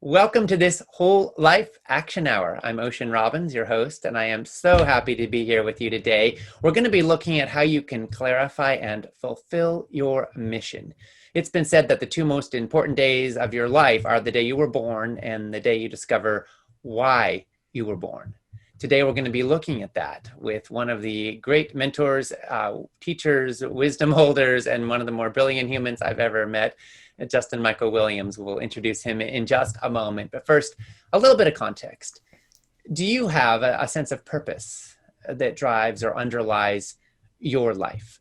Welcome to this Whole Life Action Hour. I'm Ocean Robbins, your host, and I am so happy to be here with you today. We're going to be looking at how you can clarify and fulfill your mission. It's been said that the two most important days of your life are the day you were born and the day you discover why you were born. Today, we're going to be looking at that with one of the great mentors, teachers, wisdom holders, and one of the more brilliant humans I've ever met, Justin Michael Williams. We'll introduce him in just a moment. But first, a little bit of context. Do you have a sense of purpose that drives or underlies your life?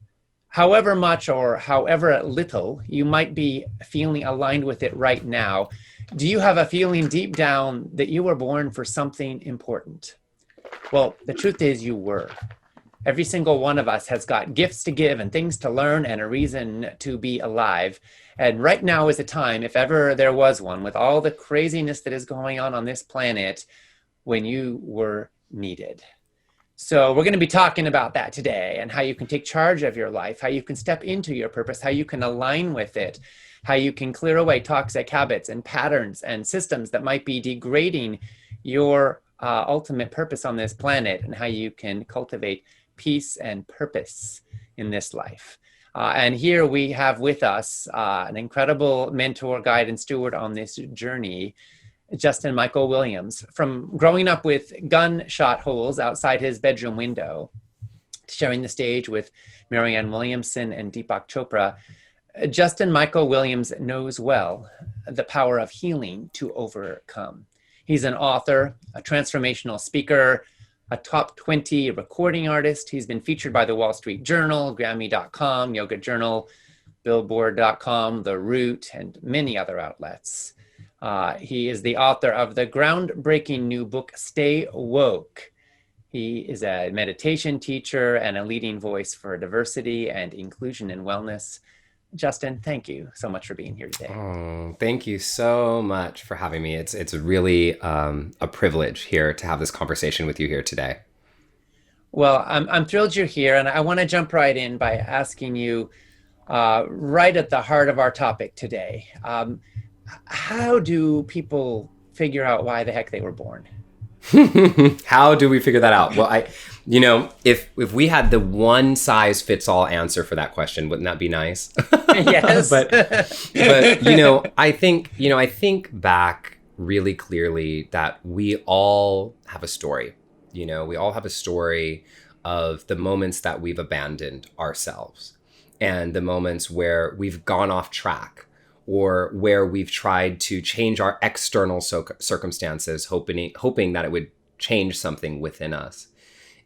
However much or however little you might be feeling aligned with it right now, do you have a feeling deep down that you were born for something important? Well, the truth is you were. Every single one of us has got gifts to give and things to learn and a reason to be alive. And right now is a time, if ever there was one, with all the craziness that is going on this planet, when you were needed. So we're going to be talking about that today and how you can take charge of your life, how you can step into your purpose, how you can align with it, how you can clear away toxic habits and patterns and systems that might be degrading your ultimate purpose on this planet, and how you can cultivate peace and purpose in this life. And here we have with us an incredible mentor, guide, and steward on this journey, Justin Michael Williams. From growing up with gunshot holes outside his bedroom window, sharing the stage with Marianne Williamson and Deepak Chopra, Justin Michael Williams knows well the power of healing to overcome. He's an author, a transformational speaker, a top 20 recording artist. He's been featured by the Wall Street Journal, Grammy.com, Yoga Journal, Billboard.com, The Root, and many other outlets. He is the author of the groundbreaking new book, Stay Woke. He is a meditation teacher and a leading voice for diversity and inclusion in wellness. Justin, thank you so much for being here today. Oh, thank you so much for having me. It's really a privilege here to have this conversation with you here today. Well, I'm thrilled you're here, and I want to jump right in by asking you, right at the heart of our topic today, how do people figure out why the heck they were born? How do we figure that out? Well, if we had the one size fits all answer for that question, wouldn't that be nice? Yes. but I think back really clearly that we all have a story. We all have a story of the moments that we've abandoned ourselves and the moments where we've gone off track, or where we've tried to change our external circumstances, hoping that it would change something within us.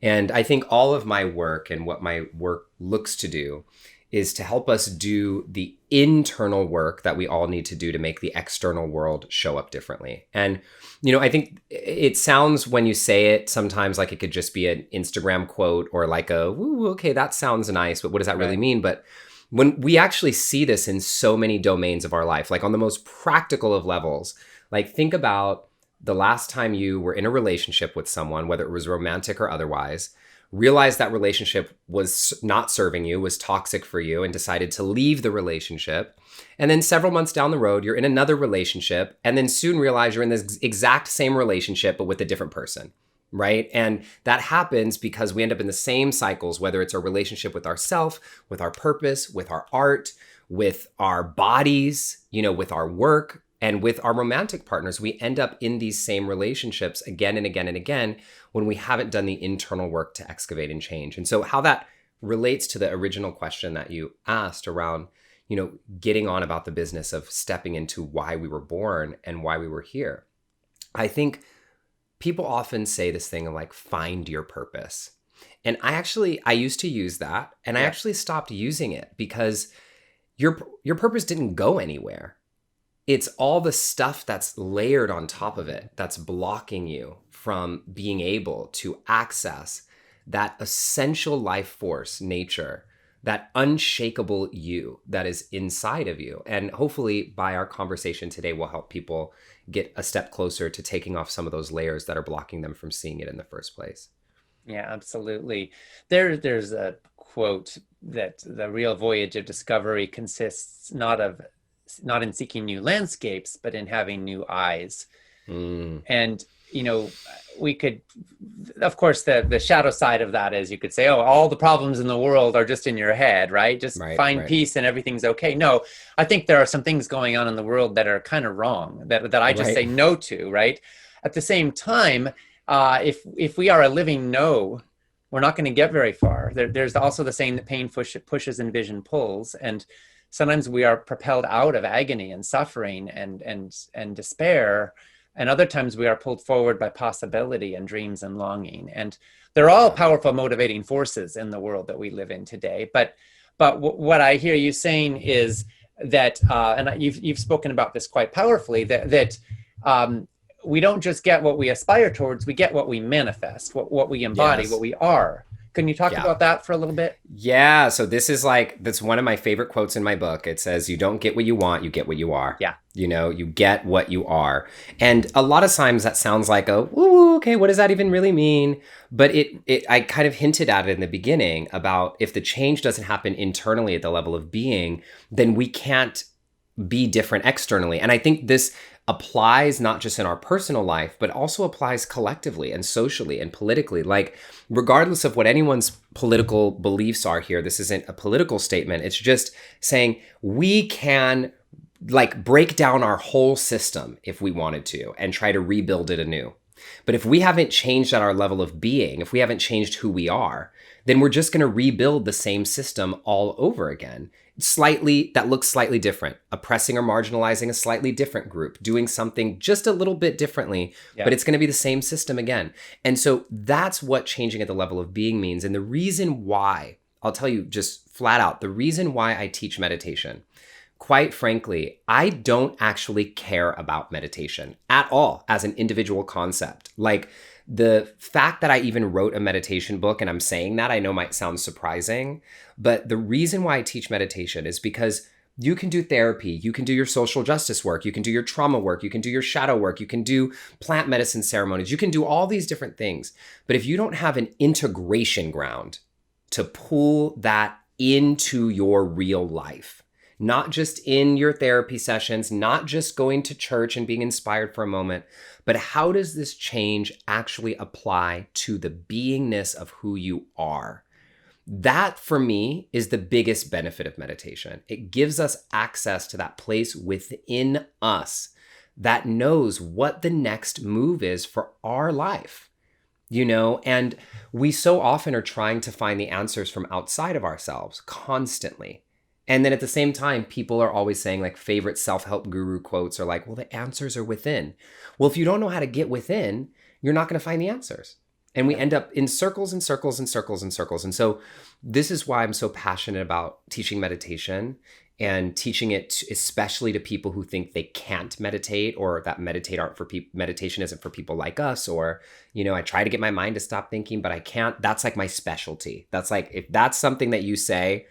And I think all of my work and what my work looks to do is to help us do the internal work that we all need to do to make the external world show up differently. And, I think it sounds, when you say it, sometimes like it could just be an Instagram quote or like woo, okay, that sounds nice, but what does that really mean? But when we actually see this in so many domains of our life, like on the most practical of levels, like think about the last time you were in a relationship with someone, whether it was romantic or otherwise, realized that relationship was not serving you, was toxic for you, and decided to leave the relationship. And then several months down the road, you're in another relationship, and then soon realize you're in this exact same relationship, but with a different person. Right? And that happens because we end up in the same cycles, whether it's a relationship with ourself, with our purpose, with our art, with our bodies, with our work, and with our romantic partners. We end up in these same relationships again and again and again when we haven't done the internal work to excavate and change. And so how that relates to the original question that you asked around, getting on about the business of stepping into why we were born and why we were here. I think people often say this thing of like, find your purpose. And I used to use that, and I actually stopped using it because your purpose didn't go anywhere. It's all the stuff that's layered on top of it that's blocking you from being able to access that essential life force, nature, that unshakable you that is inside of you. And hopefully by our conversation today, we'll help people get a step closer to taking off some of those layers that are blocking them from seeing it in the first place. Yeah, absolutely. There's a quote that the real voyage of discovery consists not of not in seeking new landscapes, but in having new eyes. Mm, And, you know, we could, of course, the shadow side of that is you could say, oh, all the problems in the world are just in your head, right? Just right, find right, peace and everything's okay. No, I think there are some things going on in the world that are kind of wrong, that I just say right. no to, right? At the same time, if we are a living no, we're not going to get very far. There's also the saying that pain pushes and vision pulls, and sometimes we are propelled out of agony and suffering and despair, and other times we are pulled forward by possibility and dreams and longing. And they're all Yeah. powerful motivating forces in the world that we live in today. But what I hear you saying is that, and you've spoken about this quite powerfully, that um, we don't just get what we aspire towards, we get what we manifest, what we embody, what Yes. we are. Can you talk Yeah. about that for a little bit? Yeah. So this is like, that's one of my favorite quotes in my book. It says, you don't get what you want, you get what you are. Yeah. You know, you get what you are. And a lot of times that sounds like a, ooh, okay, what does that even really mean? But I kind of hinted at it in the beginning about if the change doesn't happen internally at the level of being, then we can't be different externally. And I think this applies not just in our personal life, but also applies collectively and socially and politically. Like, regardless of what anyone's political beliefs are here, this isn't a political statement. It's just saying we can like break down our whole system if we wanted to and try to rebuild it anew. But if we haven't changed at our level of being, if we haven't changed who we are, then we're just going to rebuild the same system all over again. Slightly, that looks slightly different, oppressing or marginalizing a slightly different group, doing something just a little bit differently, Yeah. but it's going to be the same system again. And so that's what changing at the level of being means. And the reason why, I'll tell you just flat out, the reason why I teach meditation, quite frankly, I don't actually care about meditation at all as an individual concept. Like, the fact that I even wrote a meditation book, and I'm saying that, I know might sound surprising, but the reason why I teach meditation is because you can do therapy, you can do your social justice work, you can do your trauma work, you can do your shadow work, you can do plant medicine ceremonies, you can do all these different things. But if you don't have an integration ground to pull that into your real life, not just in your therapy sessions, not just going to church and being inspired for a moment, but how does this change actually apply to the beingness of who you are? That, for me, is the biggest benefit of meditation. It gives us access to that place within us that knows what the next move is for our life. You know, and we so often are trying to find the answers from outside of ourselves constantly. And then at the same time, people are always saying, like, favorite self-help guru quotes are like, well, the answers are within. Well, if you don't know how to get within, you're not going to find the answers. And we end up in circles and circles and circles and circles. And so this is why I'm so passionate about teaching meditation and teaching it especially to people who think they can't meditate, or that meditation isn't for people like us, or, you know, I try to get my mind to stop thinking, but I can't. That's like my specialty. That's like, if that's something that you say,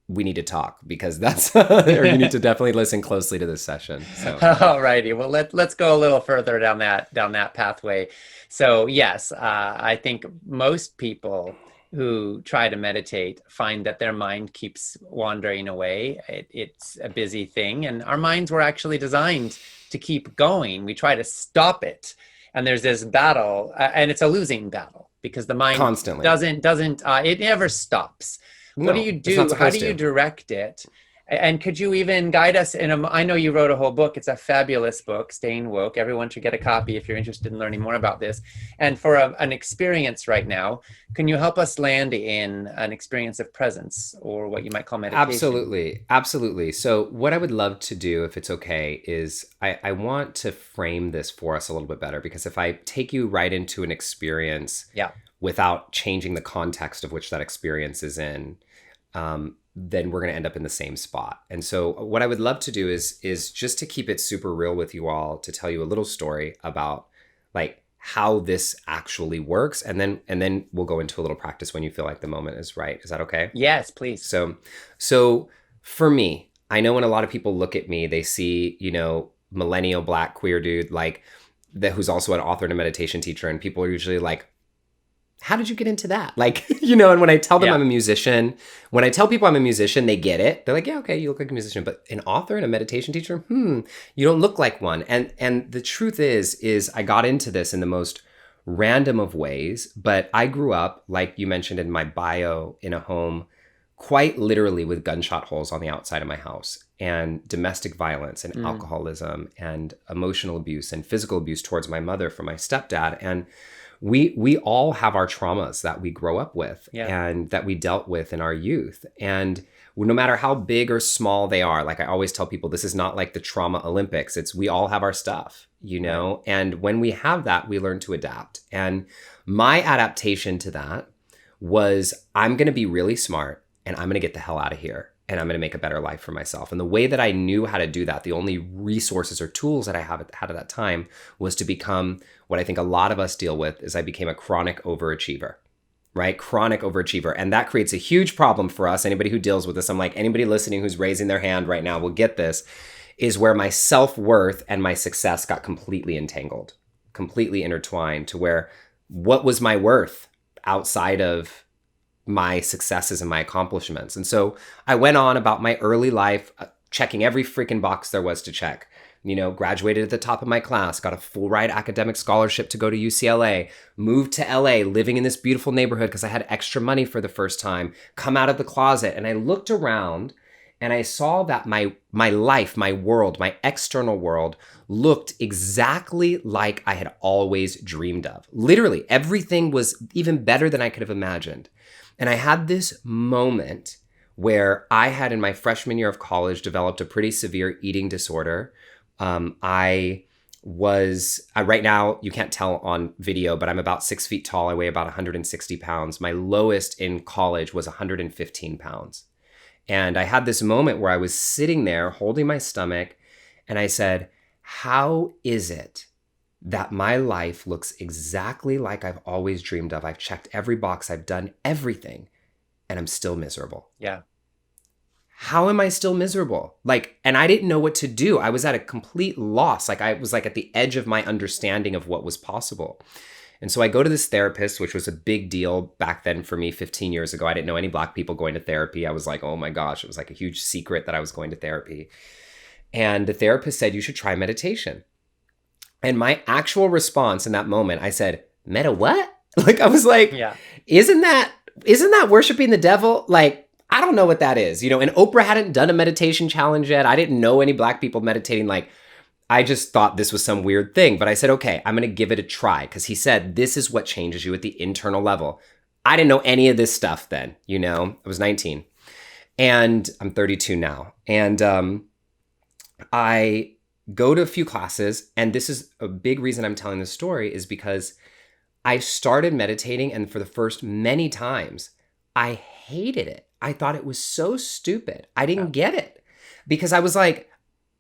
we need to talk, because that's, or you need to definitely listen closely to this session. So. All righty. Well, let's go a little further down that pathway. So yes, I think most people who try to meditate find that their mind keeps wandering away. It's a busy thing, and our minds were actually designed to keep going. We try to stop it, and there's this battle, and it's a losing battle because the mind Constantly doesn't it never stops. What do you it's not do? How supposed do you to. direct it? And could you even guide us I know you wrote a whole book. It's a fabulous book, Staying Woke. Everyone should get a copy if you're interested in learning more about this. And for an experience right now, can you help us land in an experience of presence, or what you might call meditation? Absolutely. Absolutely. So what I would love to do, if it's okay, is I want to frame this for us a little bit better, because if I take you right into an experience Yeah. without changing the context of which that experience is in, then we're going to end up in the same spot. And so what I would love to do is just to keep it super real with you all, to tell you a little story about like how this actually works. And then we'll go into a little practice when you feel like the moment is right. Is that okay? Yes, please. So for me, I know when a lot of people look at me, they see, you know, millennial black queer dude, like that, who's also an author and a meditation teacher. And people are usually like, how did you get into that? Like, and when I tell them Yeah. I'm a musician, when I tell people I'm a musician, they get it. They're like, yeah, okay, you look like a musician, but an author and a meditation teacher, you don't look like one. And the truth is I got into this in the most random of ways, but I grew up, like you mentioned in my bio, in a home quite literally with gunshot holes on the outside of my house, and domestic violence and alcoholism and emotional abuse and physical abuse towards my mother from my stepdad. And we all have our traumas that we grow up with and that we dealt with in our youth. And no matter how big or small they are, like I always tell people, this is not like the trauma Olympics. It's we all have our stuff, Right. And when we have that, we learn to adapt. And my adaptation to that was I'm going to be really smart and I'm going to get the hell out of here and I'm going to make a better life for myself. And the way that I knew how to do that, the only resources or tools that I had at that time was to become what I think a lot of us deal with is I became a chronic overachiever, right? Chronic overachiever. And that creates a huge problem for us. Anybody who deals with this, I'm like, anybody listening who's raising their hand right now will get this, is where my self-worth and my success got completely entangled, completely intertwined to where what was my worth outside of my successes and my accomplishments. And so I went on about my early life, checking every freaking box there was to check. Graduated at the top of my class, got a full ride academic scholarship to go to UCLA, moved to LA, living in this beautiful neighborhood because I had extra money for the first time, come out of the closet. And I looked around and I saw that my life, my world, my external world looked exactly like I had always dreamed of. Literally, everything was even better than I could have imagined. And I had this moment where I had in my freshman year of college developed a pretty severe eating disorder. I was, right now, you can't tell on video, but I'm about 6 feet tall. I weigh about 160 pounds. My lowest in college was 115 pounds. And I had this moment where I was sitting there holding my stomach and I said, how is it that my life looks exactly like I've always dreamed of? I've checked every box, I've done everything, and I'm still miserable. Yeah. How am I still miserable? And I didn't know what to do. I was at a complete loss. I was at the edge of my understanding of what was possible. And so I go to this therapist, which was a big deal back then for me 15 years ago. I didn't know any Black people going to therapy. I was like, oh my gosh, it was like a huge secret that I was going to therapy. And the therapist said, you should try meditation. And my actual response in that moment, I said, meta what? I was like, Yeah. isn't that worshiping the devil? I don't know what that is, and Oprah hadn't done a meditation challenge yet. I didn't know any Black people meditating. I just thought this was some weird thing, but I said, okay, I'm going to give it a try. Cause he said, this is what changes you at the internal level. I didn't know any of this stuff then, I was 19 and I'm 32 now. And, I go to a few classes, and this is a big reason I'm telling this story is because I started meditating, and for the first many times, I hated it. I thought it was so stupid. I didn't get it because I was like,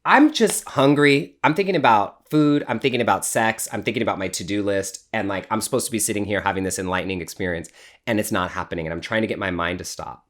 I'm just hungry. I'm thinking about food. I'm thinking about sex. I'm thinking about my to-do list. And I'm supposed to be sitting here having this enlightening experience, and it's not happening. And I'm trying to get my mind to stop.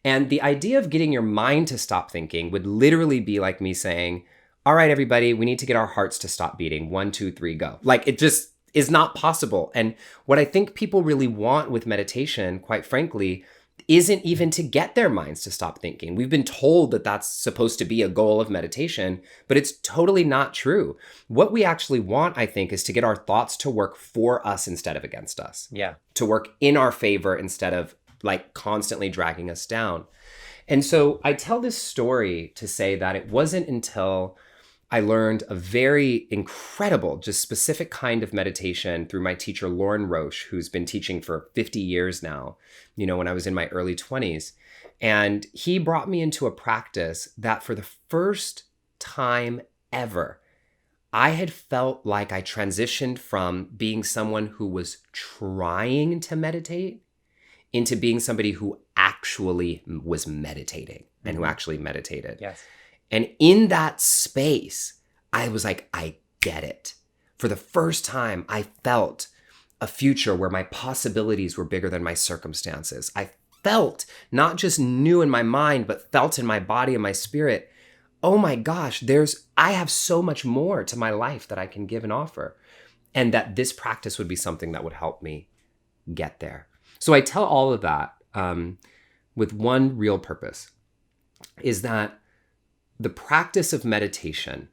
And the idea of getting your mind to stop thinking would literally be like me saying, all right, everybody, we need to get our hearts to stop beating. 1, 2, 3, go. It just is not possible. And what I think people really want with meditation, quite frankly, isn't even to get their minds to stop thinking. We've been told that that's supposed to be a goal of meditation, but it's totally not true. What we actually want, I think, is to get our thoughts to work for us instead of against us. Yeah. To work in our favor instead of constantly dragging us down. And so I tell this story to say that it wasn't until I learned a very incredible, just specific kind of meditation through my teacher, Lauren Roche, who's been teaching for 50 years now, when I was in my early 20s. And he brought me into a practice that for the first time ever, I had felt like I transitioned from being someone who was trying to meditate into being somebody who actually was meditating and who actually meditated. Yes. And in that space, I was like, I get it. For the first time, I felt a future where my possibilities were bigger than my circumstances. I felt, not just knew in my mind, but felt in my body and my spirit, oh my gosh, I have so much more to my life that I can give and offer. And that this practice would be something that would help me get there. So I tell all of that with one real purpose, is that the practice of meditation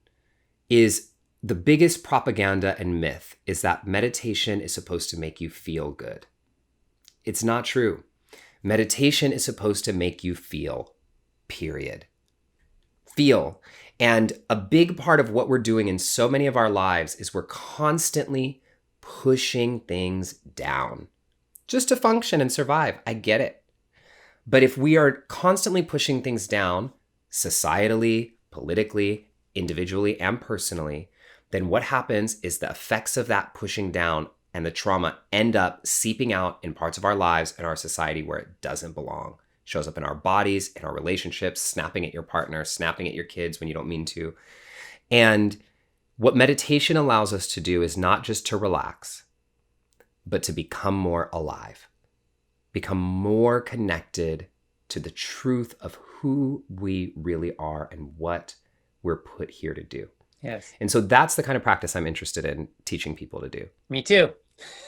is the biggest propaganda and myth, is that meditation is supposed to make you feel good. It's not true. Meditation is supposed to make you feel, period. Feel. And a big part of what we're doing in so many of our lives is we're constantly pushing things down just to function and survive. I get it. But if we are constantly pushing things down, societally, politically, individually, and personally, then what happens is the effects of that pushing down and the trauma end up seeping out in parts of our lives and our society where it doesn't belong. It shows up in our bodies, in our relationships, snapping at your partner, snapping at your kids when you don't mean to. And what meditation allows us to do is not just to relax, but to become more alive, become more connected to the truth of who we really are and what we're put here to do. Yes. And so that's the kind of practice I'm interested in teaching people to do. Me too.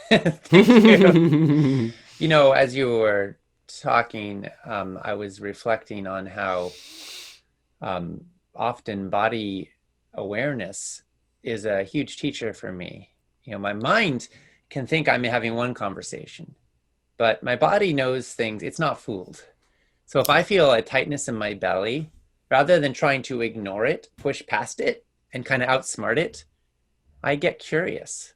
Thank you. You know, as you were talking, I was reflecting on how often body awareness is a huge teacher for me. You know, my mind can think I'm having one conversation, but my body knows things. It's not fooled. So if I feel a tightness in my belly, rather than trying to ignore it, push past it, and kind of outsmart it, I get curious.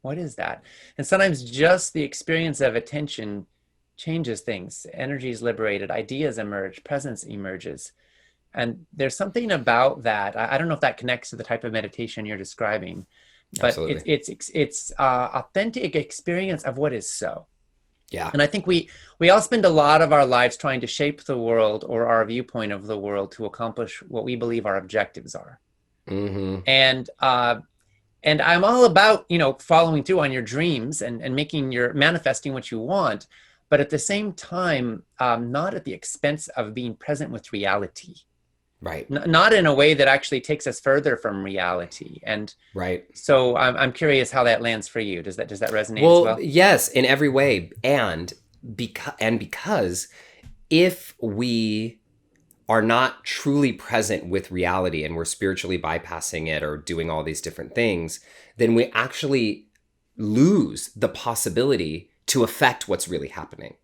What is that? And sometimes just the experience of attention changes things. Energy is liberated, ideas emerge, presence emerges. And there's something about that. I don't know if that connects to the type of meditation you're describing, but Absolutely. it's authentic experience of what is so. Yeah. And I think we all spend a lot of our lives trying to shape the world or our viewpoint of the world to accomplish what we believe our objectives are. Mm-hmm. And I'm all about, you know, following through on your dreams and manifesting what you want, but at the same time, not at the expense of being present with reality. Right. Not in a way that actually takes us further from reality. And right. So I'm curious how that lands for you. Does that resonate as well? Yes, in every way. And because if we are not truly present with reality and we're spiritually bypassing it or doing all these different things, then we actually lose the possibility to affect what's really happening,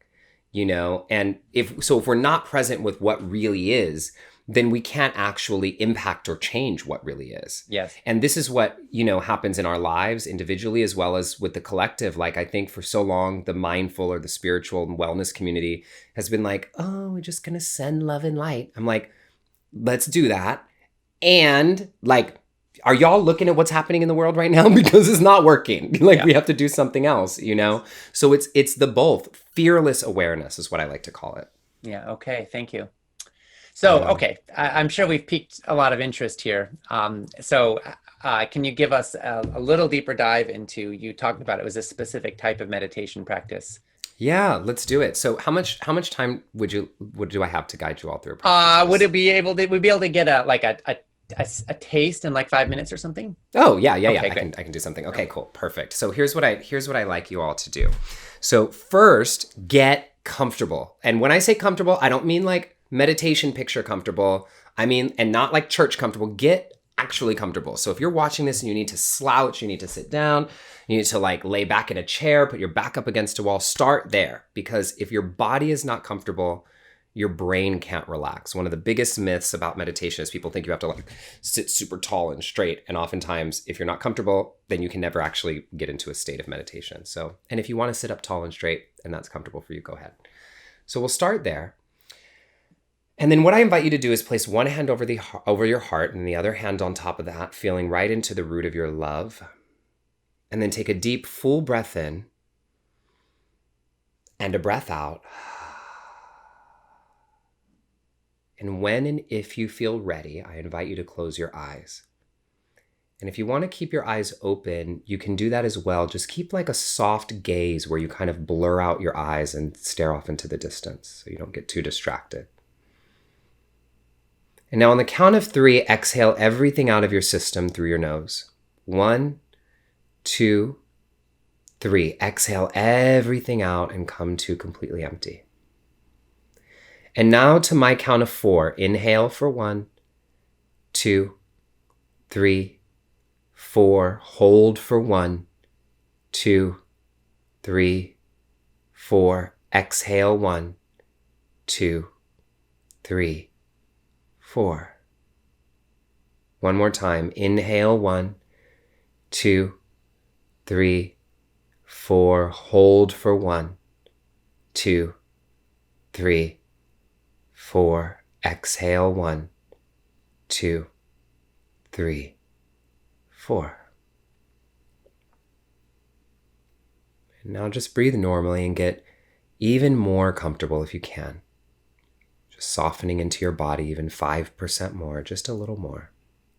you know? And if we're not present with what really is, then we can't actually impact or change what really is. Yes. And this is what, you know, happens in our lives individually as well as with the collective. Like, I think for so long, the mindful or the spiritual and wellness community has been like, oh, we're just going to send love and light. I'm like, let's do that. And like, are y'all looking at what's happening in the world right now? Because it's not working. Like, we have to do something else, you know? So it's the both. Fearless awareness is what I like to call it. Yeah. Okay. Thank you. So, okay, I'm sure we've piqued a lot of interest here. So can you give us a little deeper dive into, you talked about it was a specific type of meditation practice. Yeah, let's do it. So how much time do I have to guide you all through? Would we be able to get a taste in like 5 minutes or something? Oh, yeah. Okay, I can do something. Okay, cool. Perfect. So here's what I like you all to do. So first, get comfortable. And when I say comfortable, I don't mean like meditation picture comfortable. I mean, and not like church comfortable. Get actually comfortable. So if you're watching this and you need to slouch, you need to sit down, you need to like lay back in a chair, put your back up against a wall, start there. Because if your body is not comfortable, your brain can't relax. One of the biggest myths about meditation is people think you have to like sit super tall and straight. And oftentimes, if you're not comfortable, then you can never actually get into a state of meditation. So, and if you want to sit up tall and straight and that's comfortable for you, go ahead. So we'll start there. And then what I invite you to do is place one hand over your heart and the other hand on top of that, feeling right into the root of your love. And then take a deep, full breath in and a breath out. And when and if you feel ready, I invite you to close your eyes. And if you want to keep your eyes open, you can do that as well. Just keep like a soft gaze where you kind of blur out your eyes and stare off into the distance so you don't get too distracted. And now on the count of 3, exhale everything out of your system through your nose. 1, 2, 3. Exhale everything out and come to completely empty. And now to my count of 4, inhale for 1, 2, 3, 4. Hold for 1, 2, 3, 4. Exhale 1, 2, 3, 4. One more time. Inhale 1, 2, 3, 4. Hold for 1, 2, 3, 4. Exhale 1, 2, 3, 4. And now just breathe normally and get even more comfortable if you can. Just softening into your body even 5% more, just a little more.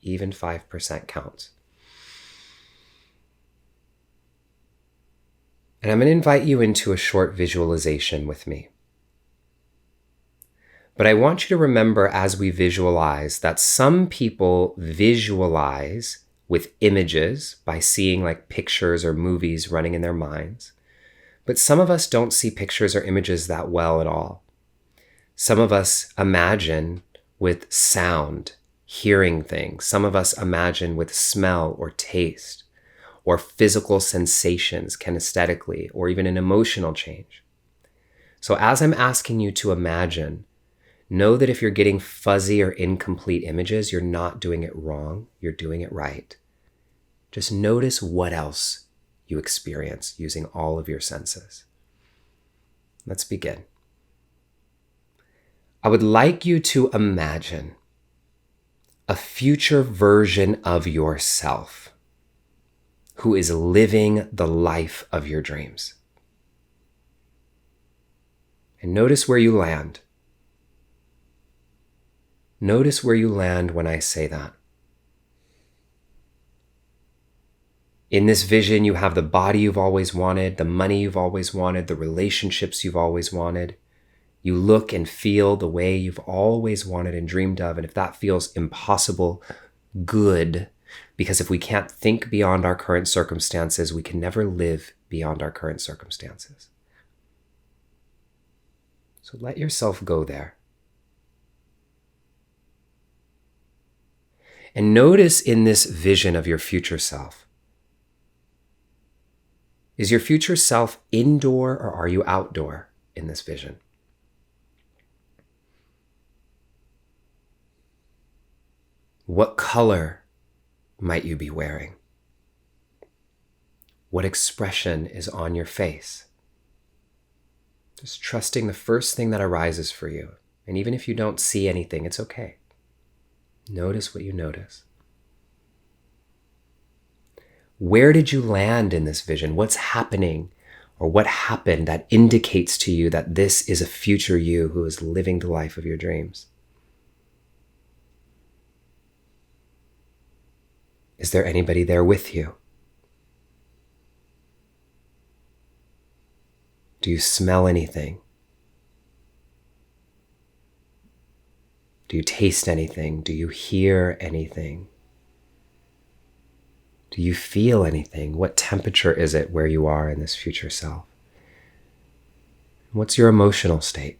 Even 5% counts. And I'm going to invite you into a short visualization with me. But I want you to remember as we visualize that some people visualize with images by seeing like pictures or movies running in their minds. But some of us don't see pictures or images that well at all. Some of us imagine with sound, hearing things. Some of us imagine with smell or taste or physical sensations kinesthetically or even an emotional change. So as I'm asking you to imagine, know that if you're getting fuzzy or incomplete images, you're not doing it wrong. You're doing it right. Just notice what else you experience using all of your senses. Let's begin. I would like you to imagine a future version of yourself who is living the life of your dreams. And notice where you land. Notice where you land when I say that. In this vision, you have the body you've always wanted, the money you've always wanted, the relationships you've always wanted. You look and feel the way you've always wanted and dreamed of. And if that feels impossible, good, because if we can't think beyond our current circumstances, we can never live beyond our current circumstances. So let yourself go there. And notice in this vision of your future self, is your future self indoor or are you outdoor in this vision? What color might you be wearing? What expression is on your face? Just trusting the first thing that arises for you. And even if you don't see anything, it's okay. Notice what you notice. Where did you land in this vision? What's happening or what happened that indicates to you that this is a future you who is living the life of your dreams? Is there anybody there with you? Do you smell anything? Do you taste anything? Do you hear anything? Do you feel anything? What temperature is it where you are in this future self? What's your emotional state?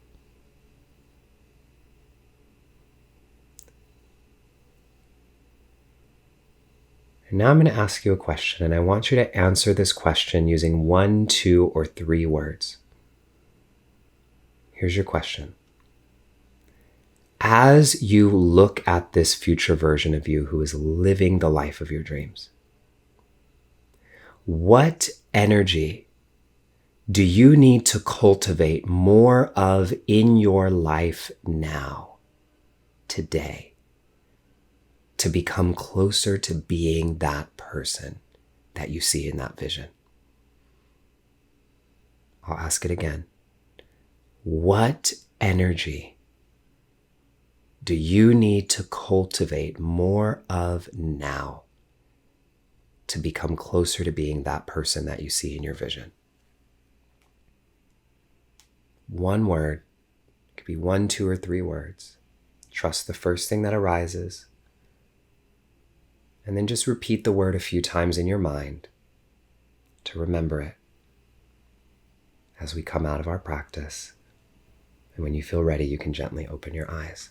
And now I'm going to ask you a question, and I want you to answer this question using 1, 2, or 3 words. Here's your question. As you look at this future version of you who is living the life of your dreams, what energy do you need to cultivate more of in your life now, today, to become closer to being that person that you see in that vision? I'll ask it again. What energy do you need to cultivate more of now to become closer to being that person that you see in your vision? One word. It could be 1, 2, or 3 words. Trust the first thing that arises. And then just repeat the word a few times in your mind to remember it. as we come out of our practice. And when you feel ready, you can gently open your eyes.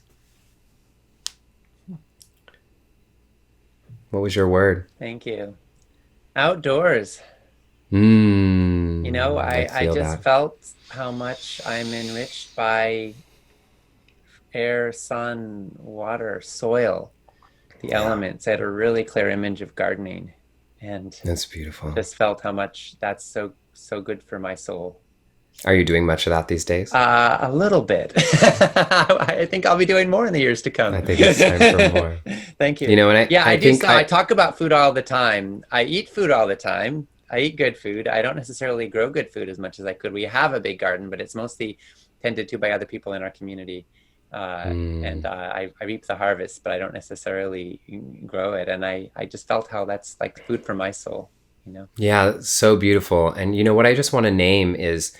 What was your word? Thank you. Outdoors. I Feel just that. felt how much I'm enriched by air, sun, water, soil, the Yeah, elements. I had a really clear image of gardening and that's beautiful. just felt how much that's so good for my soul. Are you doing much of that these days? A little bit. I think I'll be doing more in the years to I come. think it's time for more. Thank You you. know, and Yeah, I I do. think So I talk about food all the time. I eat food all the time. I eat good food. I don't necessarily grow good food as much as I could. We have a big garden, but it's mostly tended to by other people in our community. And I reap the harvest, but I don't necessarily grow it. And I just felt how that's like food for my soul, you know? Yeah, so beautiful. And you know what I just want to name is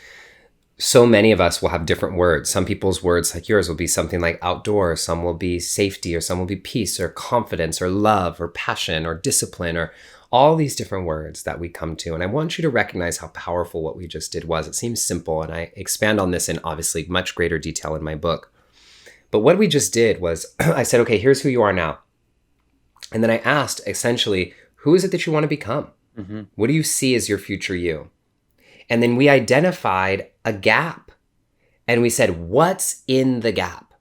so many of us will have different words. Some people's words, like yours, will be something like outdoor, some will be safety, or some will be peace, or confidence, or love, or passion, or discipline, or all these different words that we come to. And I want you to recognize how powerful what we just did was. It seems simple, and I expand on this in obviously much greater detail in my book. But what we just did was I said, okay, here's who you are now. And then I asked essentially, who is it that you want to become? Mm-hmm. What do you see as your future you? And then we identified a gap and we said, what's in the gap?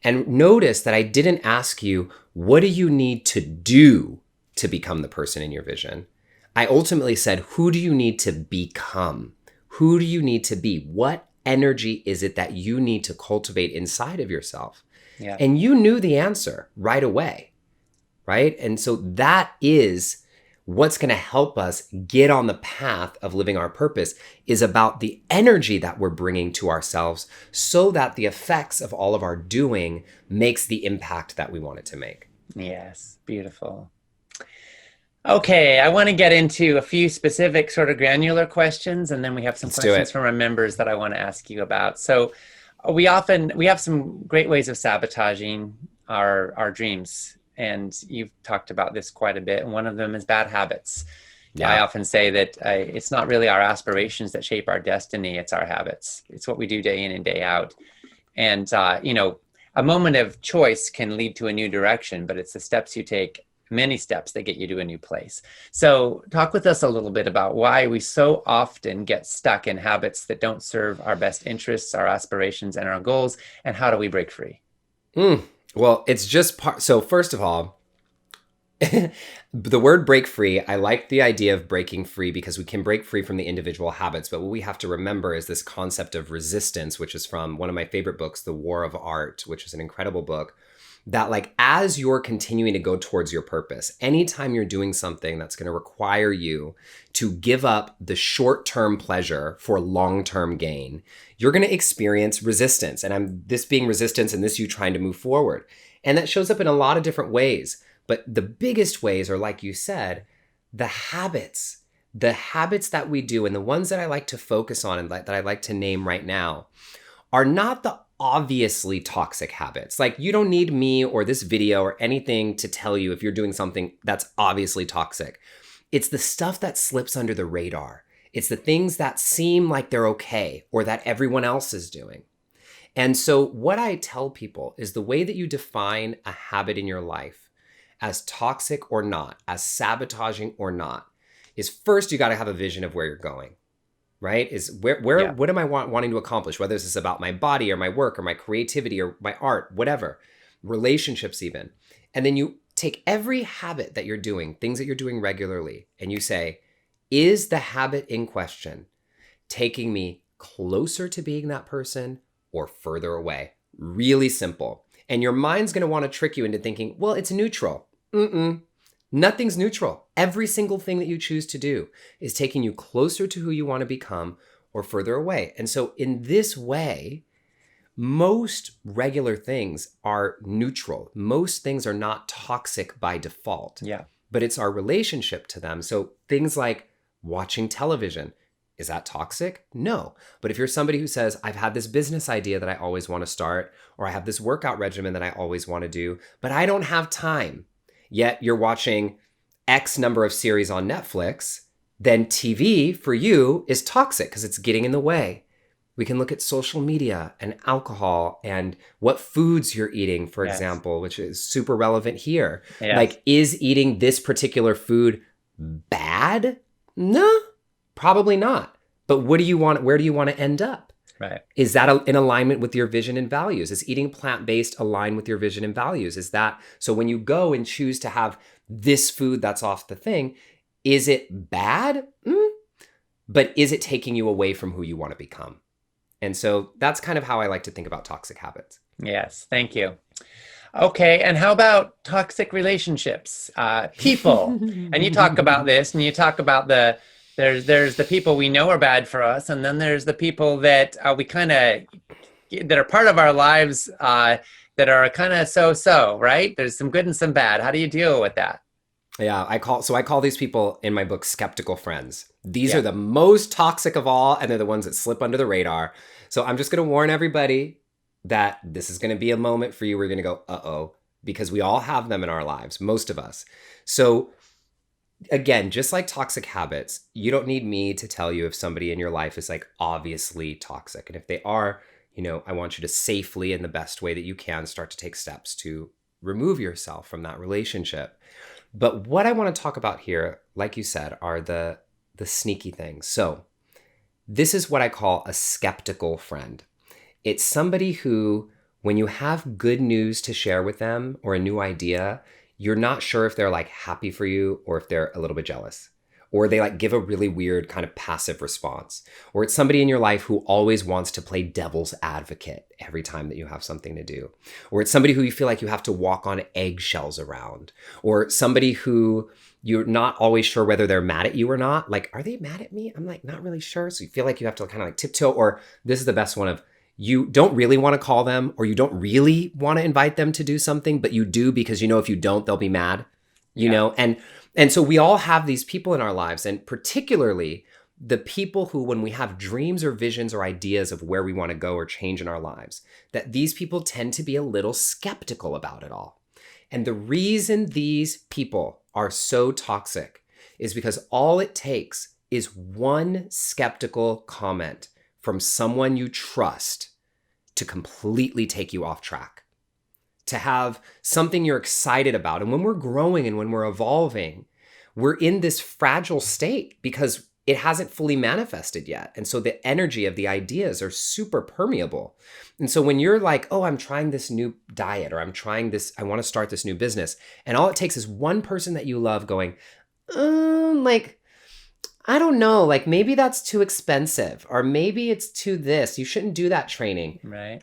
And notice that I didn't ask you, what do you need to do to become the person in your vision? I ultimately said, who do you need to become? Who do you need to be? What energy is it that you need to cultivate inside of yourself? Yeah. And you knew the answer right away, right? And so that is what's going to help us get on the path of living our purpose, is about the energy that we're bringing to ourselves so that the effects of all of our doing makes the impact that we want it to make. Yes, beautiful. Okay, I want to get into a few specific sort of granular questions, and then we have some Let's do questions it. from our members that I want to ask you about. So we have some great ways of sabotaging our dreams, and you've talked about this quite a bit, and one of them is bad habits. Yeah. I often say that it's not really our aspirations that shape our destiny, it's our habits. It's what we do day in and day out. And, a moment of choice can lead to a new direction, but it's the steps you take, many steps, that get you to a new place. So talk with us a little bit about why we so often get stuck in habits that don't serve our best interests, our aspirations, and our goals, and how do we break free? Well, it's just part. So first of all, the word break free, I like the idea of breaking free because we can break free from the individual habits. But what we have to remember is this concept of resistance, which is from one of my favorite books, The War of Art, which is an incredible book. That like, as you're continuing to go towards your purpose, anytime you're doing something that's going to require you to give up the short-term pleasure for long-term gain, you're going to experience resistance. And this being resistance and this you trying to move forward. And that shows up in a lot of different ways. But the biggest ways are, like you said, the habits that we do, and the ones that I like to focus on and that I like to name right now are not the obviously toxic habits. Like, you don't need me or this video or anything to tell you if you're doing something that's obviously toxic. It's the stuff that slips under the radar. It's the things that seem like they're okay or that everyone else is doing. And so what I tell people is the way that you define a habit in your life as toxic or not, as sabotaging or not, is first you got to have a vision of where you're going. Right? Is what am I wanting to accomplish? Whether this is about my body or my work or my creativity or my art, whatever, relationships even. And then you take every habit that you're doing, things that you're doing regularly, and you say, is the habit in question taking me closer to being that person or further away? Really simple. And your mind's going to want to trick you into thinking, well, it's neutral. Nothing's neutral. Every single thing that you choose to do is taking you closer to who you want to become or further away. And so in this way, most regular things are neutral. Most things are not toxic by default. Yeah. But it's our relationship to them. So things like watching television, is that toxic? No. But if you're somebody who says, I've had this business idea that I always want to start, or I have this workout regimen that I always want to do, but I don't have time. Yet you're watching X number of series on Netflix, then TV for you is toxic because it's getting in the way. We can look at social media and alcohol and what foods you're eating, for Yes. example, which is super relevant here. Yes. Like, is eating this particular food bad? No, probably not. But what do you want? Where do you want to end up? Right. Is that in alignment with your vision and values? Is eating plant-based aligned with your vision and values? Is that, so when you go and choose to have this food that's off the thing, is it bad? But is it taking you away from who you want to become? And so that's kind of how I like to think about toxic habits. Yes. Thank you. Okay. And how about toxic relationships? People. And you talk about this, and you talk about there's the people we know are bad for us, and then there's the people that we kind of, that are part of our lives that are kind of so-so, right? There's some good and some bad. How do you deal with that? Yeah, I call these people in my book skeptical friends. These Yeah. are the most toxic of all, and they're the ones that slip under the radar. So I'm just going to warn everybody that this is going to be a moment for you where you're going to go, uh-oh, because we all have them in our lives, most of us. So again, just like toxic habits, you don't need me to tell you if somebody in your life is like obviously toxic. And if they are, I want you to safely, in the best way that you can, start to take steps to remove yourself from that relationship. But what I want to talk about here, like you said, are the sneaky things. So this is what I call a skeptical friend. It's somebody who, when you have good news to share with them or a new idea, you're not sure if they're like happy for you or if they're a little bit jealous, or they like give a really weird kind of passive response. Or it's somebody in your life who always wants to play devil's advocate every time that you have something to do. Or it's somebody who you feel like you have to walk on eggshells around. Or somebody who you're not always sure whether they're mad at you or not. Like, are they mad at me? I'm like, not really sure. So you feel like you have to kind of like tiptoe. Or this is the best one of, you don't really want to call them, or you don't really want to invite them to do something, but you do because if you don't, they'll be mad, And so we all have these people in our lives, and particularly the people who, when we have dreams or visions or ideas of where we want to go or change in our lives, that these people tend to be a little skeptical about it all. And the reason these people are so toxic is because all it takes is one skeptical comment from someone you trust to completely take you off track, to have something you're excited about. And when we're growing and when we're evolving, we're in this fragile state because it hasn't fully manifested yet. And so the energy of the ideas are super permeable. And so when you're like, oh, I'm trying this new diet, or I'm trying this, I want to start this new business. And all it takes is one person that you love going, I don't know, like maybe that's too expensive, or maybe it's too this. You shouldn't do that training. Right.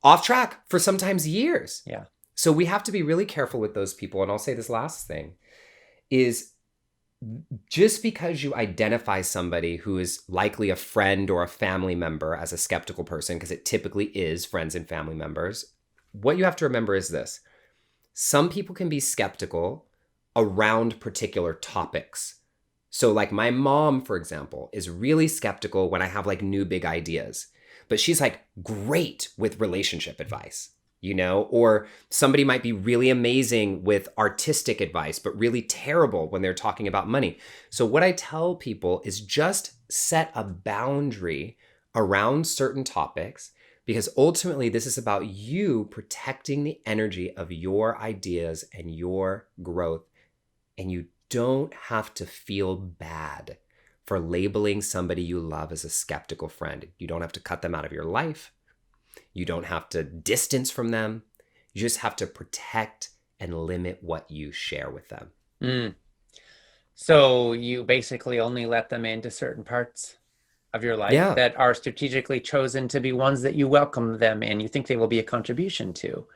Off track for sometimes years. Yeah. So we have to be really careful with those people. And I'll say this last thing is, just because you identify somebody who is likely a friend or a family member as a skeptical person, because it typically is friends and family members, what you have to remember is this. Some people can be skeptical around particular topics. So like my mom, for example, is really skeptical when I have like new big ideas, but she's like great with relationship advice, or somebody might be really amazing with artistic advice, but really terrible when they're talking about money. So what I tell people is just set a boundary around certain topics, because ultimately this is about you protecting the energy of your ideas and your growth. And you don't have to feel bad for labeling somebody you love as a skeptical friend. You don't have to cut them out of your life. You don't have to distance from them. You just have to protect and limit what you share with them. So you basically only let them into certain parts of your life that are strategically chosen to be ones that you welcome them in. You think they will be a contribution to.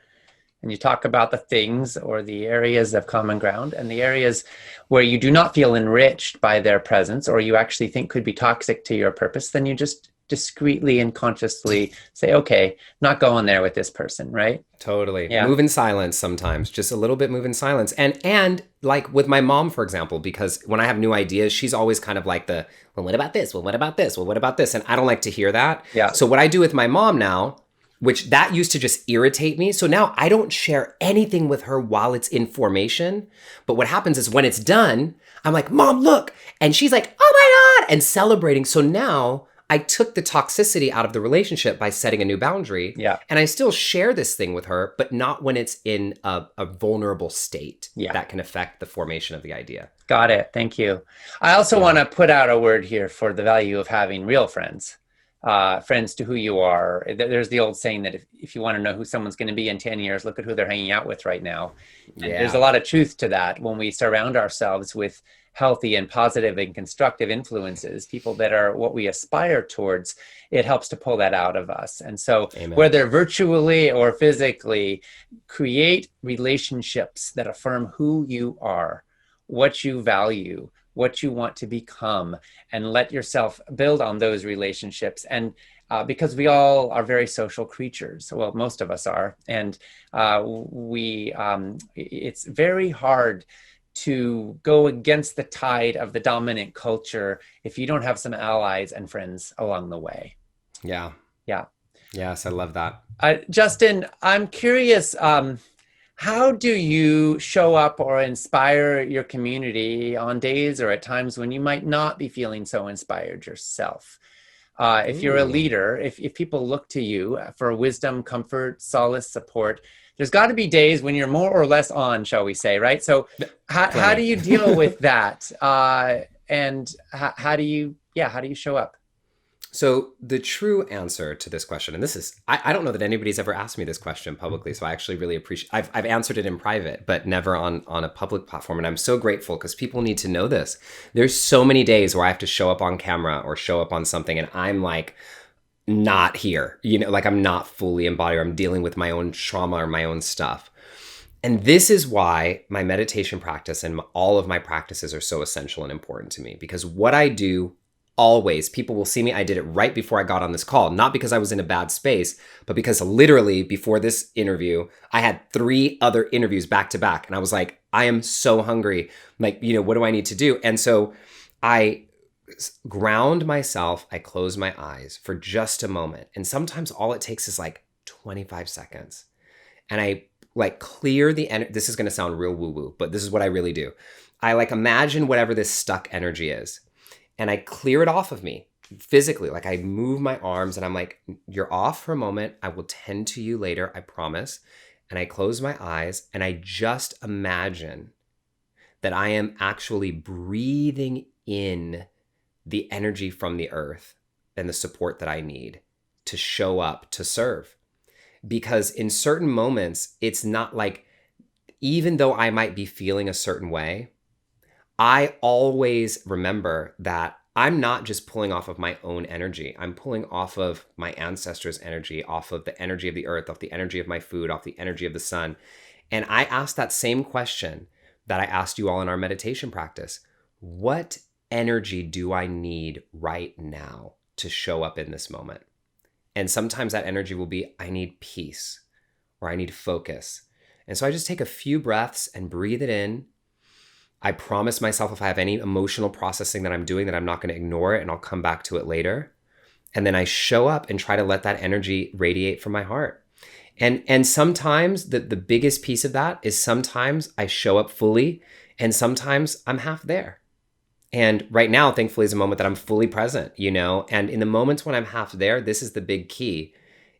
And you talk about the things or the areas of common ground and the areas where you do not feel enriched by their presence, or you actually think could be toxic to your purpose. Then you just discreetly and consciously say, okay, not going there with this person, right? Totally. Yeah. Move in silence sometimes, just a little bit move in silence. And like with my mom, for example, because when I have new ideas, she's always kind of like well, what about this? Well, what about this? Well, what about this? And I don't like to hear that. Yeah. So what I do with my mom now which that used to just irritate me. So now I don't share anything with her while it's in formation. But what happens is when it's done, I'm like, Mom, look. And she's like, oh my God, and celebrating. So now I took the toxicity out of the relationship by setting a new boundary. Yeah. And I still share this thing with her, but not when it's in a vulnerable state that can affect the formation of the idea. Got it. Thank you. I also want to put out a word here for the value of having real friends. Friends to who you are. There's the old saying that if you want to know who someone's going to be in 10 years, look at who they're hanging out with right now. And there's a lot of truth to that when we surround ourselves with healthy and positive and constructive influences, people that are what we aspire towards, it helps to pull that out of us. And so whether virtually or physically, create relationships that affirm who you are, what you value, what you want to become, and let yourself build on those relationships. And because we all are very social creatures, well, most of us are, and it's very hard to go against the tide of the dominant culture if you don't have some allies and friends along the way. Yeah. Yeah. Yes, I love that. Justin, I'm curious, how do you show up or inspire your community on days or at times when you might not be feeling so inspired yourself? If you're a leader, if people look to you for wisdom, comfort, solace, support, there's got to be days when you're more or less on, shall we say, right? So how do you deal with that? And how do you show up? So the true answer to this question, and this is, I don't know that anybody's ever asked me this question publicly, so I actually really appreciate, I've answered it in private, but never on a public platform. And I'm so grateful because people need to know this. There's so many days where I have to show up on camera or show up on something and I'm like, not here, like I'm not fully embodied, or I'm dealing with my own trauma or my own stuff. And this is why my meditation practice and all of my practices are so essential and important to me, because what I do always, people will see me. I did it right before I got on this call, not because I was in a bad space, but because literally before this interview, I had 3 other interviews back to back. And I was like, I am so hungry. Like, what do I need to do? And so I ground myself. I close my eyes for just a moment. And sometimes all it takes is like 25 seconds. And I like clear the energy. This is going to sound real woo-woo, but this is what I really do. I like imagine whatever this stuck energy is. And I clear it off of me physically. Like I move my arms and I'm like, you're off for a moment. I will tend to you later, I promise. And I close my eyes and I just imagine that I am actually breathing in the energy from the earth and the support that I need to show up to serve. Because in certain moments, it's not like, even though I might be feeling a certain way, I always remember that I'm not just pulling off of my own energy. I'm pulling off of my ancestors' energy, off of the energy of the earth, off the energy of my food, off the energy of the sun. And I asked that same question that I asked you all in our meditation practice. What energy do I need right now to show up in this moment? And sometimes that energy will be, I need peace or I need focus. And so I just take a few breaths and breathe it in. I promise myself if I have any emotional processing that I'm doing that I'm not going to ignore it and I'll come back to it later. And then I show up and try to let that energy radiate from my heart. And sometimes the biggest piece of that is sometimes I show up fully and sometimes I'm half there. And right now, thankfully, is a moment that I'm fully present, and in the moments when I'm half there, this is the big key,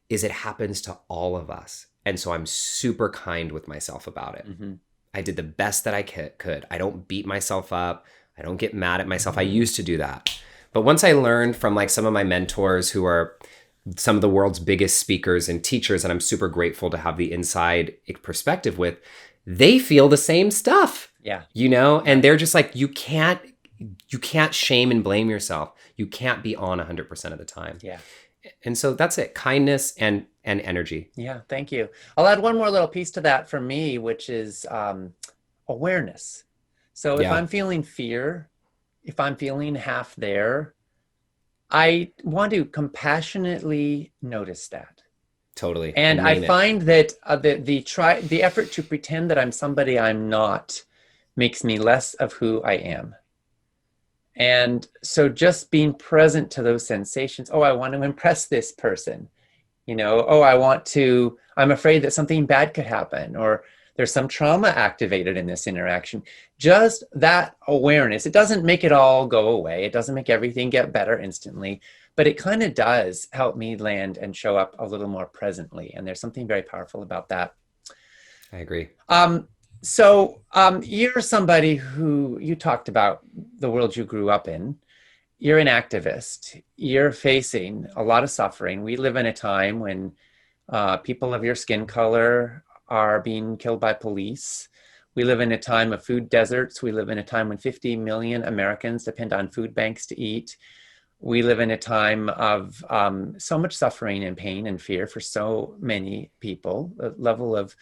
is it happens to all of us. And so I'm super kind with myself about it. Mm-hmm. I did the best that I could. I don't beat myself up. I don't get mad at myself. I used to do that. But once I learned from like some of my mentors who are some of the world's biggest speakers and teachers, and I'm super grateful to have the inside perspective with, they feel the same stuff. Yeah. And they're just like, you can't shame and blame yourself. You can't be on 100% of the time. Yeah. And so that's it. Kindness and energy. Yeah. Thank you. I'll add one more little piece to that for me, which is awareness. So if I'm feeling fear, if I'm feeling half there, I want to compassionately notice that. Totally. And I find that the effort to pretend that I'm somebody I'm not makes me less of who I am. And so just being present to those sensations, I want to impress this person, Oh, I'm afraid that something bad could happen, or there's some trauma activated in this interaction. Just that awareness, it doesn't make it all go away. It doesn't make everything get better instantly, but it kind of does help me land and show up a little more presently. And there's something very powerful about that. I agree. You're somebody who, you talked about the world you grew up in. You're an activist. You're facing a lot of suffering. We live in a time when people of your skin color are being killed by police. We live in a time of food deserts. We live in a time when 50 million Americans depend on food banks to eat. We live in a time of so much suffering and pain and fear for so many people. A level of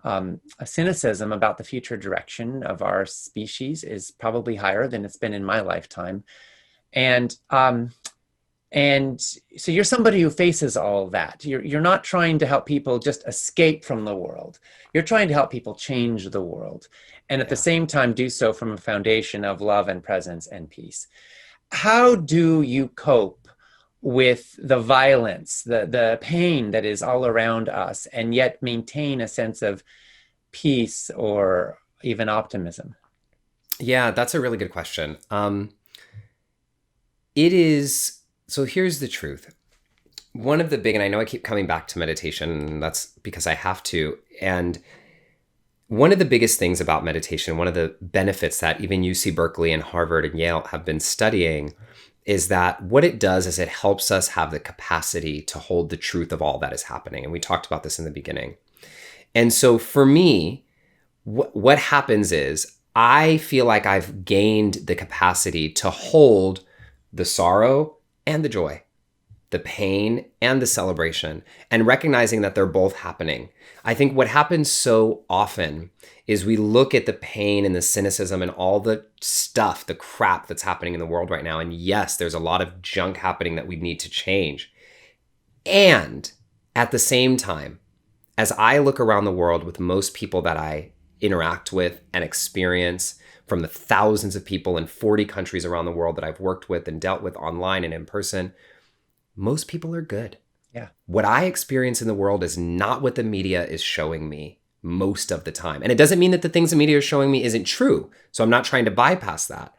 a cynicism about the future direction of our species is probably higher than it's been in my lifetime. And so you're somebody who faces all that. You're not trying to help people just escape from the world. You're trying to help people change the world, and at the same time do so from a foundation of love and presence and peace. How do you cope with the violence, the pain that is all around us, and yet maintain a sense of peace or even optimism? Yeah, that's a really good question. So here's the truth. One of the big, and I know I keep coming back to meditation, and that's because I have to. And one of the biggest things about meditation, one of the benefits that even UC Berkeley and Harvard and Yale have been studying, is that what it does is it helps us have the capacity to hold the truth of all that is happening. And we talked about this in the beginning. And so for me, what happens is I feel like I've gained the capacity to hold the sorrow and the joy, the pain and the celebration, and recognizing that they're both happening. I think what happens so often is we look at the pain and the cynicism and all the stuff, the crap that's happening in the world right now. And yes, there's a lot of junk happening that we need to change. And at the same time, as I look around the world with most people that I interact with and experience, from the thousands of people in 40 countries around the world that I've worked with and dealt with online and in person, most people are good. Yeah. What I experience in the world is not what the media is showing me most of the time. And it doesn't mean that the things the media is showing me isn't true. So I'm not trying to bypass that.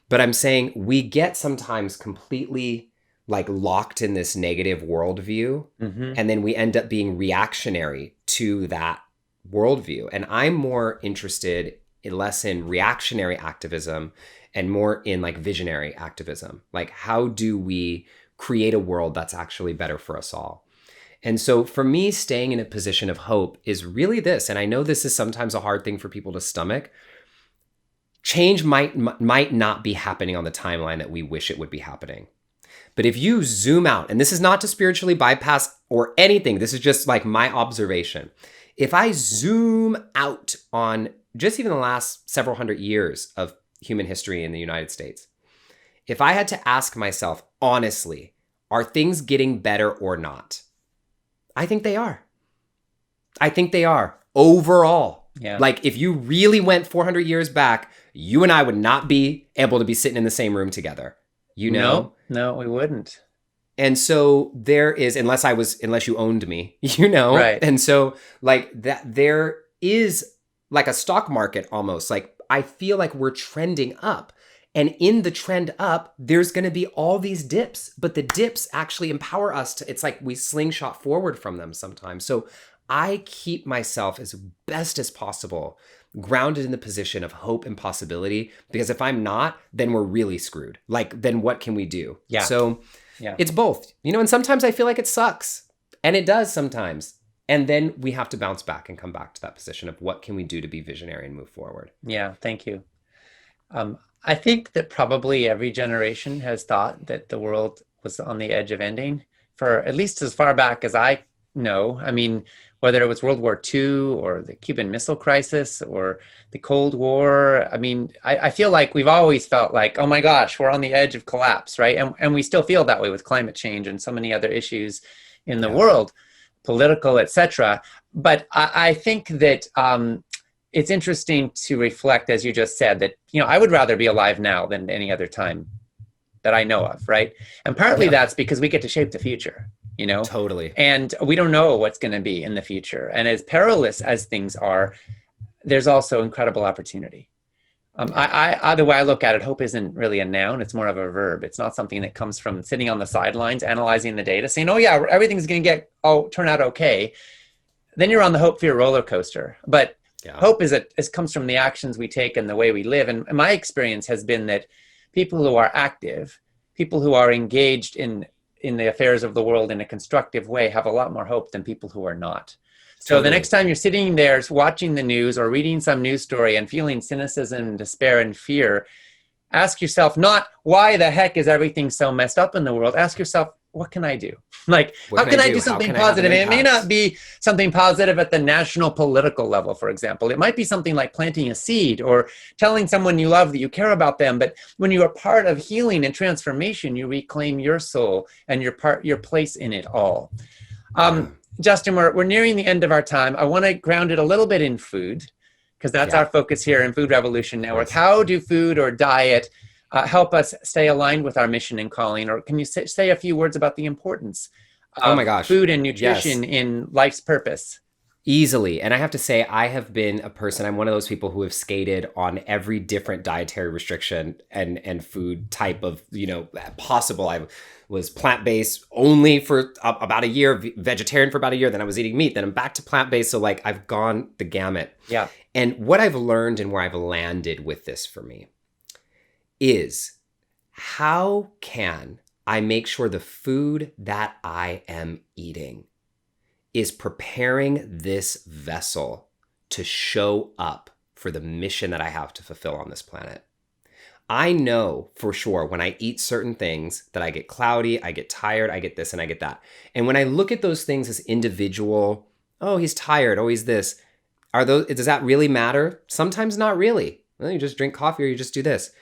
But I'm saying we get sometimes completely like locked in this negative worldview. Mm-hmm. And then we end up being reactionary to that worldview. And I'm more interested less in reactionary activism and more in like visionary activism. Like, how do we create a world that's actually better for us all? And so for me, staying in a position of hope is really this. And I know this is sometimes a hard thing for people to stomach. Change might not be happening on the timeline that we wish it would be happening. But if you zoom out, and this is not to spiritually bypass or anything, this is just like my observation. If I zoom out on just even the last several hundred years of human history in the United States, if I had to ask myself, honestly, are things getting better or not? I think they are. I think they are overall. Yeah. Like if you really went 400 years back, you and I would not be able to be sitting in the same room together. You know? No, we wouldn't. And so there is, unless you owned me, you know? Right. And so like that, there is like a stock market almost. Like I feel like we're trending up. And in the trend up, there's going to be all these dips, but the dips actually empower us to, it's like we slingshot forward from them sometimes. So I keep myself as best as possible grounded in the position of hope and possibility, because if I'm not, then we're really screwed. Like, then what can we do? Yeah. So it's both, and sometimes I feel like it sucks, and it does sometimes. And then we have to bounce back and come back to that position of what can we do to be visionary and move forward. Yeah, thank you. I think that probably every generation has thought that the world was on the edge of ending for at least as far back as I know. I mean, whether it was World War II or the Cuban Missile Crisis or the Cold War. I mean, I feel like we've always felt like, oh my gosh, we're on the edge of collapse, right? And we still feel that way with climate change and so many other issues in the world, political, etc. But I think that it's interesting to reflect, as you just said, that, I would rather be alive now than any other time that I know of, right? And partly that's because we get to shape the future. you know? Totally. And we don't know what's going to be in the future. And as perilous as things are, there's also incredible opportunity. The way I look at it, hope isn't really a noun. It's more of a verb. It's not something that comes from sitting on the sidelines, analyzing the data, saying, oh yeah, everything's going to turn out okay. Then you're on the hope fear roller coaster. But hope comes from the actions we take and the way we live. And my experience has been that people who are active, people who are engaged in the affairs of the world in a constructive way, have a lot more hope than people who are not. So Totally. the next time you're sitting there watching the news or reading some news story and feeling cynicism, despair, and fear, ask yourself not why the heck is everything so messed up in the world. Ask yourself, what can I do? Like, how can I do something positive? It may not be something positive at the national political level, for example. It might be something like planting a seed or telling someone you love that you care about them. But when you are part of healing and transformation, you reclaim your soul and your place in it all. Justin, we're nearing the end of our time. I want to ground it a little bit in food, because that's our focus here in Food Revolution Network. Yes. How do food or diet help us stay aligned with our mission and calling? Or can you say a few words about the importance of food and nutrition in life's purpose? Easily. And I have to say, I have been a person, I'm one of those people who have skated on every different dietary restriction and food type of, possible. I was plant-based only for about a year, vegetarian for about a year, then I was eating meat, then I'm back to plant-based. So like I've gone the gamut. Yeah. And what I've learned and where I've landed with this for me is, how can I make sure the food that I am eating is preparing this vessel to show up for the mission that I have to fulfill on this planet? I know for sure when I eat certain things that I get cloudy, I get tired, I get this and I get that. And when I look at those things as individual, oh, he's tired, oh, he's this, does that really matter? Sometimes not really. Well, you just drink coffee or you just do this.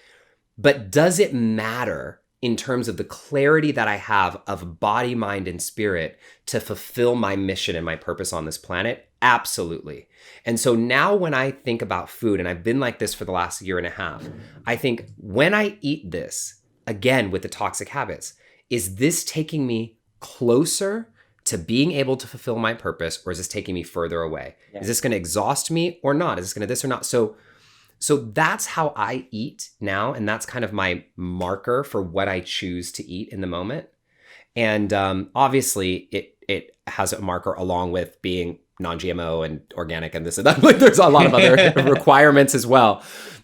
But does it matter in terms of the clarity that I have of body, mind, and spirit to fulfill my mission and my purpose on this planet? Absolutely. And so now when I think about food, and I've been like this for the last year and a half, I think when I eat this, again, with the toxic habits, is this taking me closer to being able to fulfill my purpose, or is this taking me further away? Yeah. Is this going to exhaust me or not? Is this going to this or not? So that's how I eat now. And that's kind of my marker for what I choose to eat in the moment. And obviously it has a marker along with being non-GMO and organic and this and that. Like there's a lot of other requirements as well.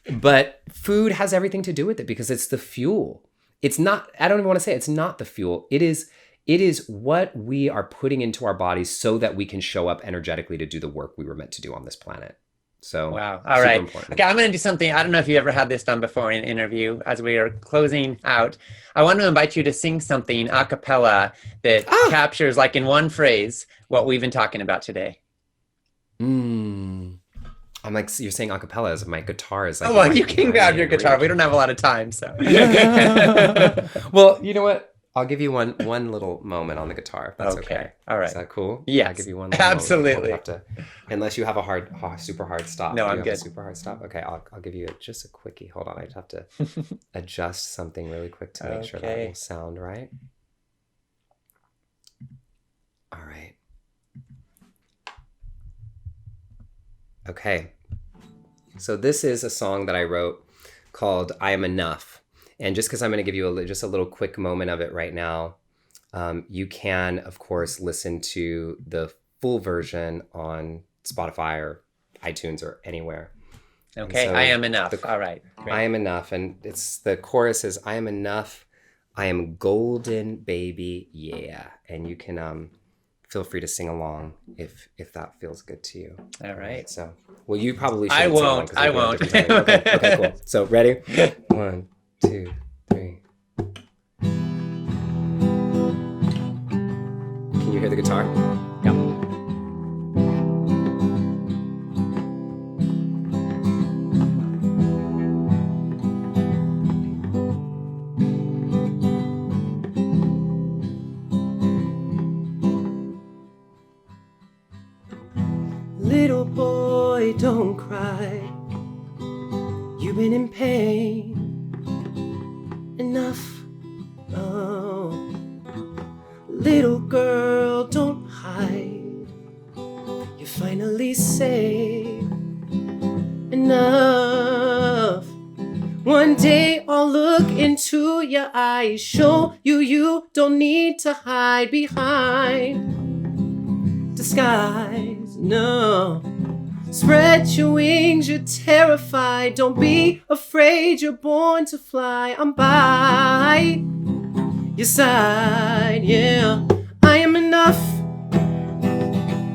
But food has everything to do with it because it's the fuel. It's not, I don't even want to say it's not the fuel. It is what we are putting into our bodies so that we can show up energetically to do the work we were meant to do on this planet. So wow. All right. Important. Okay, I'm going to do something. I don't know if you ever had this done before in an interview. As we are closing out, I want to invite you to sing something a cappella that captures, like in one phrase, what we've been talking about today. I'm like, you're saying a cappella as my guitar is like. Oh, well, you can grab your guitar. We don't have a lot of time, so. Well, you know what? I'll give you one little moment on the guitar. If that's okay. All right. Is that cool? Yeah. I'll give you one. Absolutely. Unless you have a super hard stop. No, I'm good. Super hard stop. Okay, I'll give you just a quickie. Hold on, I just have to adjust something really quick to make sure that will sound right. All right. Okay. So this is a song that I wrote called "I Am Enough." And just because I'm going to give you just a little quick moment of it right now, you can, of course, listen to the full version on Spotify or iTunes or anywhere. Okay, so I am enough. All right. Great. I am enough. And the chorus is, I am enough. I am golden, baby. Yeah. And you can feel free to sing along if that feels good to you. All right. So, well, you probably should. I won't. Okay, cool. So, ready? 1, 2, 3. Can you hear the guitar? Yep. Little boy, don't cry. You've been in pain. Enough. Oh, little girl. look into your eyes, show you don't need to hide behind disguise, no. Spread your wings, you're terrified. Don't be afraid, you're born to fly. I'm by your side, yeah. I am enough.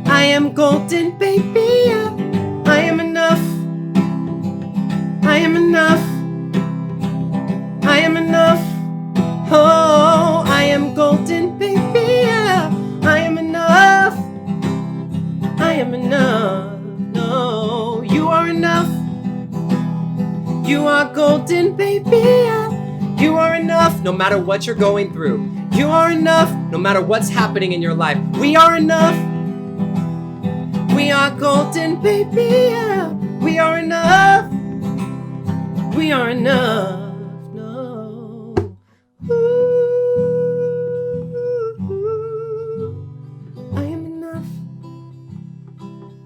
I am golden, baby, yeah. I am enough. I am enough. I am enough. Oh, I am golden, baby, yeah. I am enough. I am enough. No, you are enough. You are golden, baby, yeah. You are enough, no matter what you're going through. You are enough, no matter what's happening in your life. We are enough. We are golden, baby, yeah. We are enough. We are enough. No. Ooh. I am enough.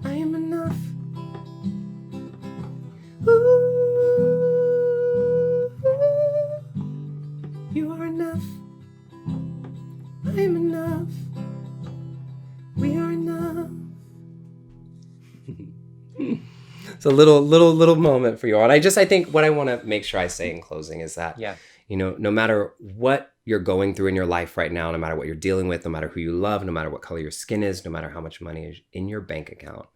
I am enough. Ooh. You are enough. I am enough. We are enough. It's a little moment for you all. And I think what I want to make sure I say in closing is that, no matter what you're going through in your life right now, no matter what you're dealing with, no matter who you love, no matter what color your skin is, no matter how much money is in your bank account,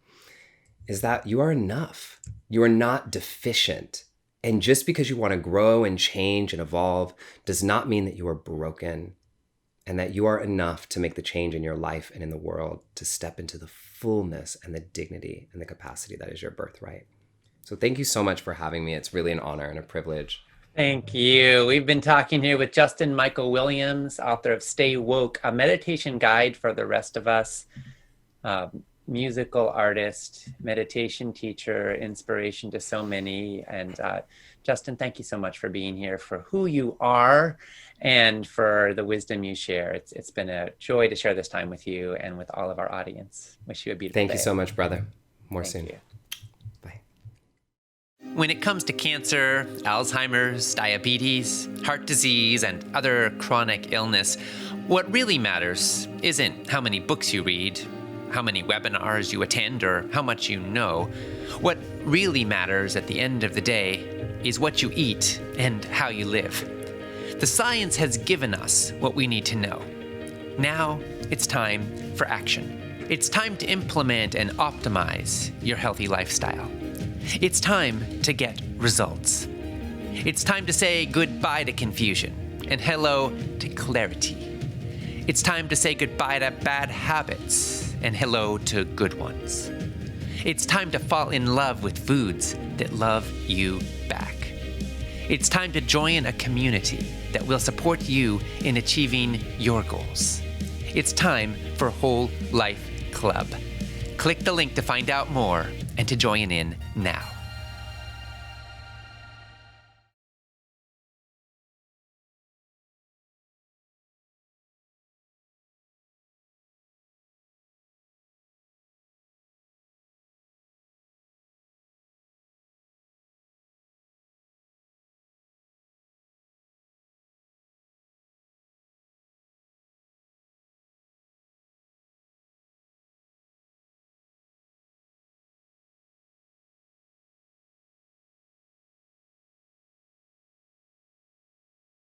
is that you are enough. You are not deficient. And just because you want to grow and change and evolve does not mean that you are broken, and that you are enough to make the change in your life and in the world, to step into the fullness and the dignity and the capacity that is your birthright. So thank you so much for having me. It's really an honor and a privilege. Thank you. We've been talking here with Justin Michael Williams, author of Stay Woke, a meditation guide for the rest of us, musical artist, meditation teacher, inspiration to so many. And Justin, thank you so much for being here, for who you are, and for the wisdom you share. It's been a joy to share this time with you and with all of our audience. Wish you a beautiful day. Thank you so much, brother. More Thank soon. you. Bye. When it comes to cancer, Alzheimer's, diabetes, heart disease, and other chronic illness, what really matters isn't how many books you read, how many webinars you attend, or how much you know. What really matters at the end of the day is what you eat and how you live. The science has given us what we need to know. Now it's time for action. It's time to implement and optimize your healthy lifestyle. It's time to get results. It's time to say goodbye to confusion and hello to clarity. It's time to say goodbye to bad habits and hello to good ones. It's time to fall in love with foods that love you back. It's time to join a community that will support you in achieving your goals. It's time for Whole Life Club. Click the link to find out more and to join in now.